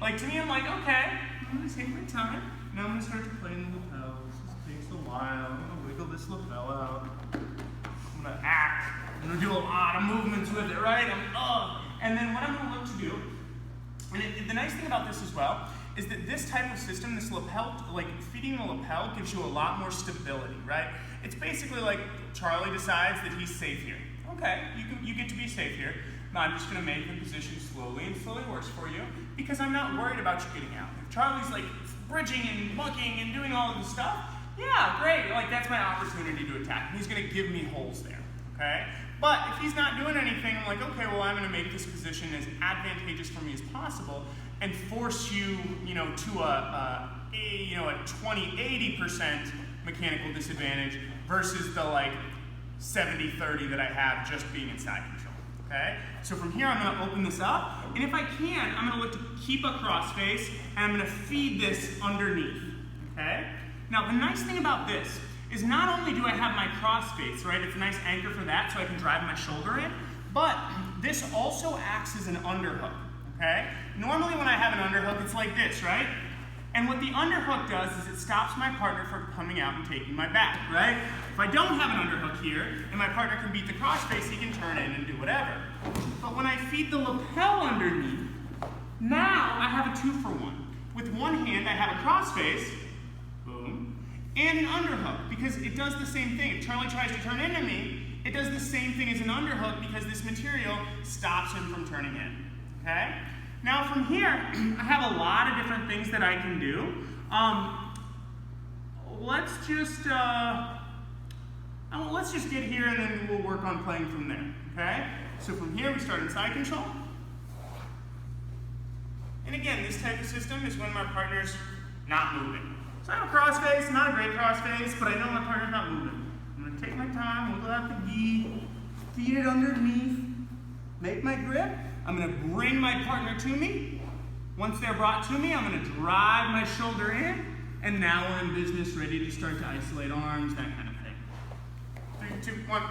Like to me, I'm like, okay, I'm gonna take my time. Now I'm gonna start to play in the lapel. This takes a while. I'm gonna wiggle this lapel out. I'm gonna act. I'm gonna do a lot of movements with it, right? And then what I'm gonna look to do, and the nice thing about this as well, is that this type of system, this lapel, like feeding the lapel gives you a lot more stability, right? It's basically like Charlie decides that he's safe here. Okay, you get to be safe here. Now I'm just gonna make the position slowly and slowly worse for you because I'm not worried about you getting out. If Charlie's like bridging and mucking and doing all of this stuff, yeah, great, like that's my opportunity to attack. And he's gonna give me holes there, okay? But if he's not doing anything, I'm like, okay, well I'm gonna make this position as advantageous for me as possible and force you, to a 20-80% mechanical disadvantage versus the like 70-30 that I have just being in side control, okay? So from here, I'm gonna open this up, and if I can, I'm gonna look to keep a crossface, and I'm gonna feed this underneath, okay? Now, the nice thing about this is not only do I have my crossface, right? It's a nice anchor for that, so I can drive my shoulder in, but this also acts as an underhook, okay? Normally when I have an underhook, it's like this, right? And what the underhook does is it stops my partner from coming out and taking my back, right? If I don't have an underhook here, and my partner can beat the crossface, he can turn in and do whatever. But when I feed the lapel underneath, now I have a 2-for-1. With one hand, I have a crossface, boom, and an underhook, because it does the same thing. If Charlie tries to turn into me, it does the same thing as an underhook because this material stops him from turning in, okay? Now from here, I have a lot of different things that I can do. Let's just get here and then we'll work on playing from there, okay? So from here we start in side control. And again, this type of system is when my partner's not moving. So I have a crossface, not a great crossface, but I know my partner's not moving. I'm gonna take my time, wiggle out the gi, feed it underneath, make my grip. I'm gonna bring my partner to me. Once they're brought to me, I'm gonna drive my shoulder in, and now we're in business, ready to start to isolate arms, that kind of thing. 3, 2, 1.